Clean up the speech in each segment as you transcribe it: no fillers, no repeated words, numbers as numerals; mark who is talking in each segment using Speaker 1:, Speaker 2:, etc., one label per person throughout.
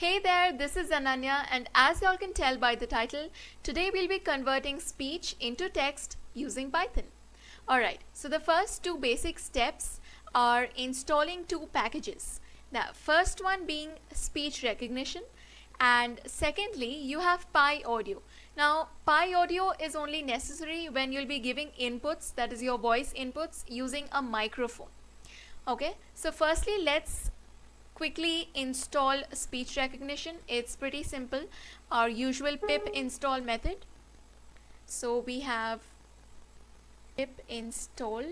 Speaker 1: Hey there, this is Ananya, and as y'all can tell by the title, today we'll be converting speech into text using Python. Alright, so the first two basic steps are installing two packages. The first one being speech recognition, and secondly, you have PyAudio. Now, PyAudio is only necessary when you'll be giving inputs, that is your voice inputs, using a microphone. Okay, so firstly, let's quickly install speech recognition. It's pretty simple, our usual pip install method. So we have pip install,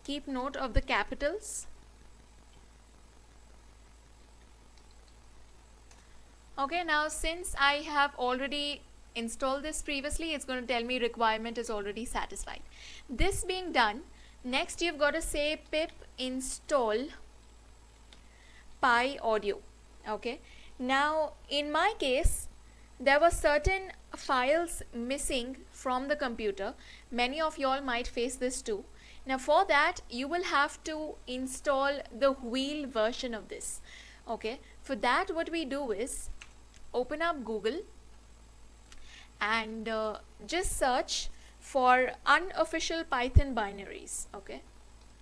Speaker 1: keep note of the capitals. Okay, now since I have already installed this previously, it's going to tell me requirement is already satisfied. This being done, next you've got to say pip install PyAudio. Okay, now in my case there were certain files missing from the computer. Many of y'all might face this too. Now for that you will have to install the wheel version of this. Okay, for that what we do is open up Google and just search for unofficial Python binaries. Okay,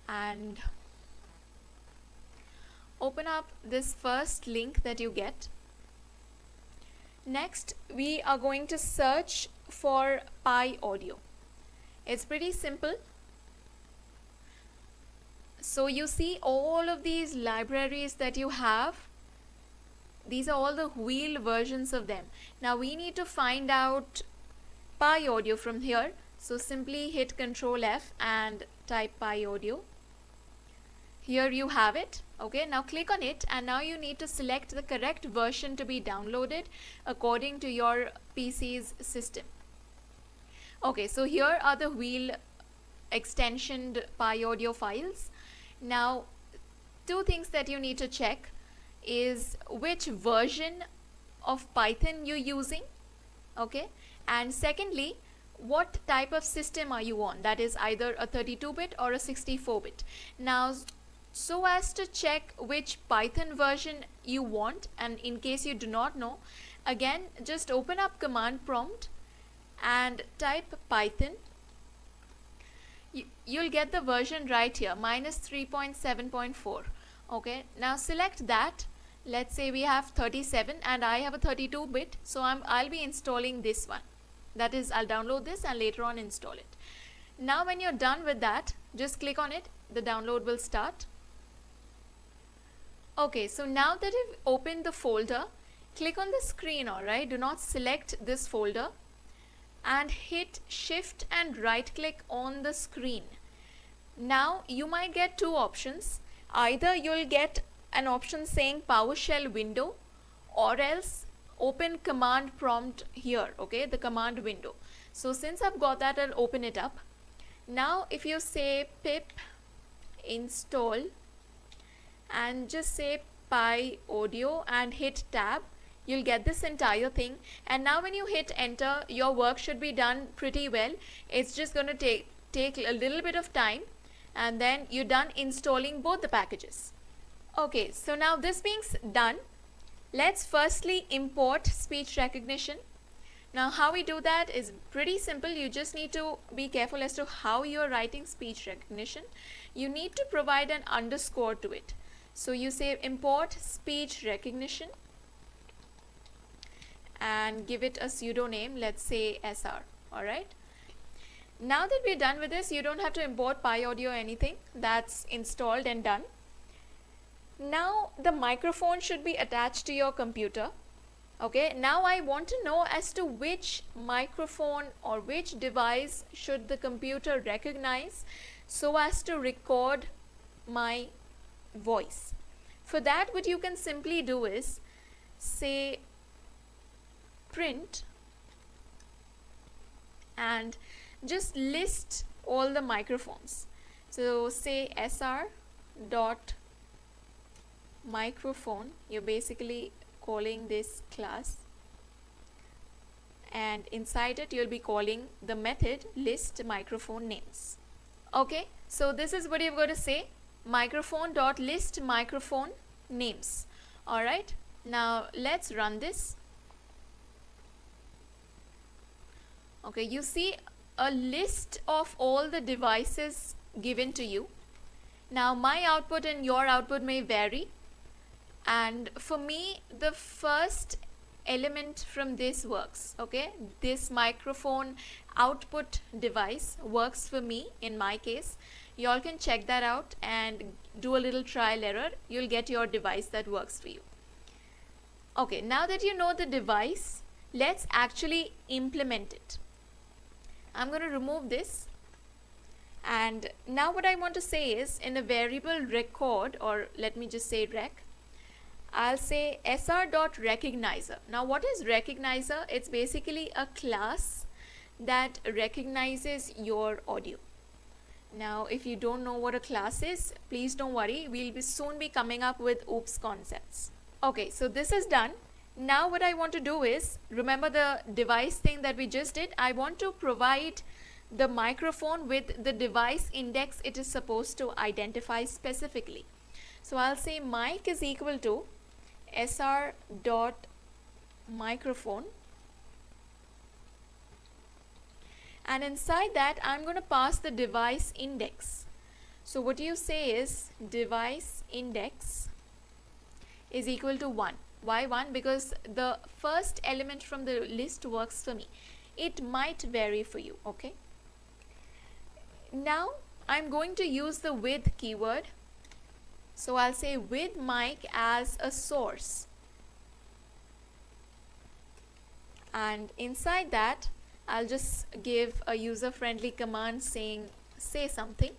Speaker 1: and open up this first link that you get. Next we are going to search for PyAudio. It's pretty simple. So you see all of these libraries that you have, these are all the wheel versions of them. Now we need to find out PyAudio from here. So simply hit Ctrl F and type PyAudio. Here you have it. Okay, now click on it, and now you need to select the correct version to be downloaded according to your PC's system. Okay, so here are the wheel extensioned PyAudio files. Now two things that you need to check is which version of Python you're using. Okay, and secondly, what type of system are you on, that is either a 32-bit or a 64-bit. Now so as to check which Python version you want, and in case you do not know, again just open up command prompt and type Python. You'll get the version right here, -3.7.4. okay, now select that. Let's say we have 37 and I have a 32-bit, so I'll be installing this one. That is, I'll download this and later on install it. Now when you're done with that, just click on it, the download will start. Okay, so now that you've opened the folder, click on the screen, alright, do not select this folder, and hit shift and right click on the screen. Now you might get two options. Either you'll get an option saying PowerShell window, or else open command prompt here, okay, the command window. So since I've got that, I'll open it up. Now if you say pip install and just say PyAudio and hit tab, you'll get this entire thing. And now when you hit enter, your work should be done pretty well. It's just going to take a little bit of time, and then you're done installing both the packages. Okay, so now this being done, let's firstly import speech recognition. Now how we do that is pretty simple. You just need to be careful as to how you're writing speech recognition. You need to provide an underscore to it. So you say import speech recognition and give it a pseudo name, let's say SR. Alright, now that we're done with this, you don't have to import PyAudio or anything. That's installed and done. Now the microphone should be attached to your computer. Okay, now I want to know as to which microphone or which device should the computer recognize so as to record my voice. For that, what you can simply do is say print and just list all the microphones. So say SR dot microphone, you're basically calling this class, and inside it you'll be calling the method list microphone names. Okay, so this is what you've got to say, microphone dot list microphone names. Alright, now let's run this. Okay, you see a list of all the devices given to you. Now my output and your output may vary, and for me the first element from this works. Okay, this microphone output device works for me in my case. Y'all can check that out and do a little trial error. You'll get your device that works for you. Okay, now that you know the device, let's actually implement it. I'm going to remove this, and now what I want to say is, in a variable record, or let me just say rec, I'll say sr.recognizer. Now what is recognizer? It's basically a class that recognizes your audio. Now if you don't know what a class is, please don't worry, we'll soon be coming up with OOPS concepts. Okay, so this is done. Now what I want to do is, remember the device thing that we just did? I want to provide the microphone with the device index it is supposed to identify specifically. So I'll say mic is equal to sr.microphone, and inside that I'm going to pass the device index. So what you say is device index is equal to 1. Why 1? Because the first element from the list works for me. It might vary for you. Okay, now I'm going to use the with keyword. So I'll say with mic as a source, and inside that I'll just give a user-friendly command saying say something,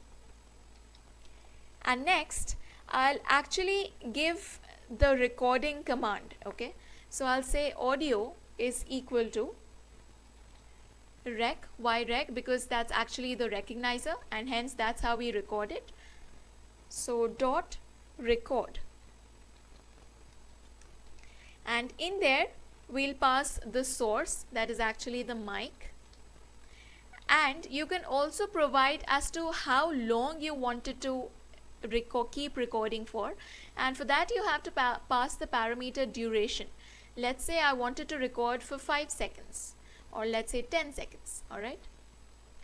Speaker 1: and next I'll actually give the recording command. Okay, so I'll say audio is equal to rec. Why rec? Because that's actually the recognizer, and hence that's how we record it. So dot record, and in there we'll pass the source, that is actually the mic, and you can also provide as to how long you wanted to keep recording for, and for that you have to pass the parameter duration. Let's say I wanted to record for 5 seconds, or let's say 10 seconds. Alright,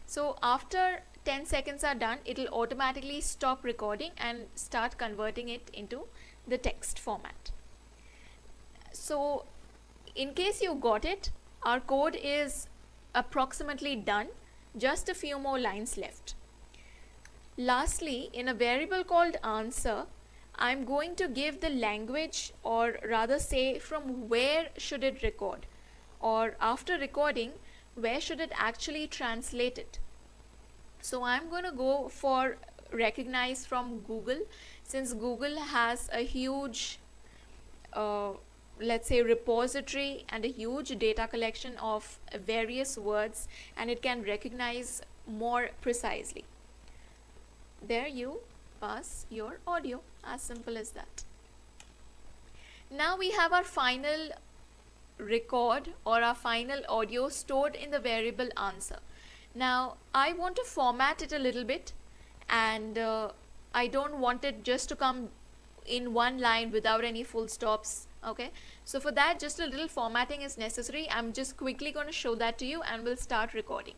Speaker 1: so after 10 seconds are done, it will automatically stop recording and start converting it into the text format. So in case you got it, our code is approximately done, just a few more lines left. Lastly, in a variable called answer, I'm going to give the language, or rather say from where should it record, or after recording where should it actually translate it. So I'm going to go for recognize from Google, since Google has a huge let's say repository and a huge data collection of various words, and it can recognize more precisely. There you pass your audio, as simple as that. Now we have our final record, or our final audio stored in the variable answer. Now I want to format it a little bit, and I don't want it just to come in one line without any full stops. Okay, so for that just a little formatting is necessary. I'm just quickly going to show that to you, and we'll start recording.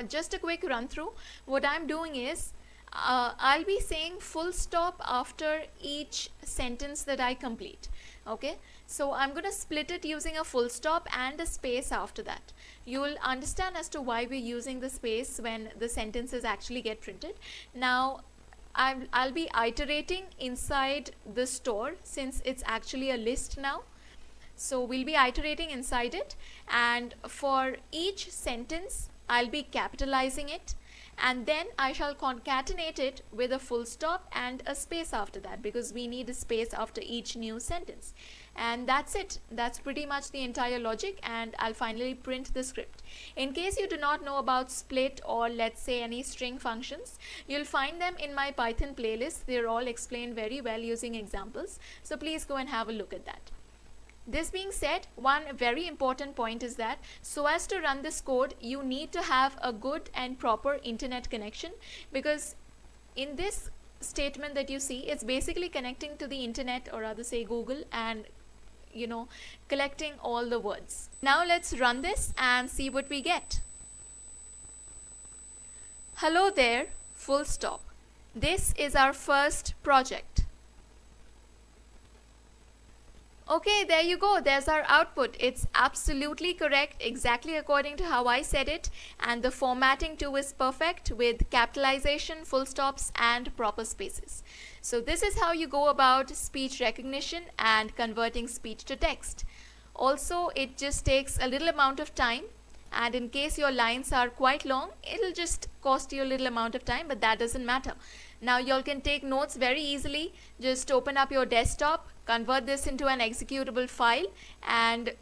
Speaker 1: Just a quick run through. What I'm doing is I'll be saying full stop after each sentence that I complete. Okay, so I'm going to split it using a full stop and a space after that. You will understand as to why we're using the space when the sentences actually get printed. Now I'll be iterating inside the store, since it's actually a list now. So we'll be iterating inside it, and for each sentence I'll be capitalizing it, and then I shall concatenate it with a full stop and a space after that, because we need a space after each new sentence. And that's it. That's pretty much the entire logic, and I'll finally print the script. In case you do not know about split, or let's say any string functions, you'll find them in my Python playlist. They're all explained very well using examples, so please go and have a look at that. This being said, one very important point is that so as to run this code, you need to have a good and proper internet connection, because in this statement that you see, it's basically connecting to the internet, or rather say Google, and collecting all the words. Now let's run this and see what we get. Hello there, full stop. This is our first project. Okay, there you go. There's our output. It's absolutely correct, exactly according to how I said it, and the formatting too is perfect with capitalization, full stops and proper spaces. So this is how you go about speech recognition and converting speech to text. Also, it just takes a little amount of time, and in case your lines are quite long, it'll just cost you a little amount of time, but that doesn't matter. Now y'all can take notes very easily. Just open up your desktop, convert this into an executable file, and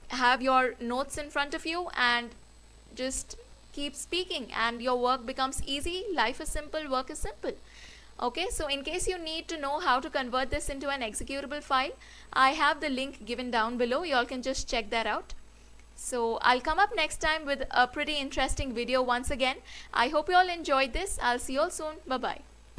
Speaker 1: have your notes in front of you, and just keep speaking, and your work becomes easy. Life is simple, work is simple. Okay, so in case you need to know how to convert this into an executable file, I have the link given down below. Y'all can just check that out. So I'll come up next time with a pretty interesting video once again. I hope you all enjoyed this. I'll see you all soon. Bye bye.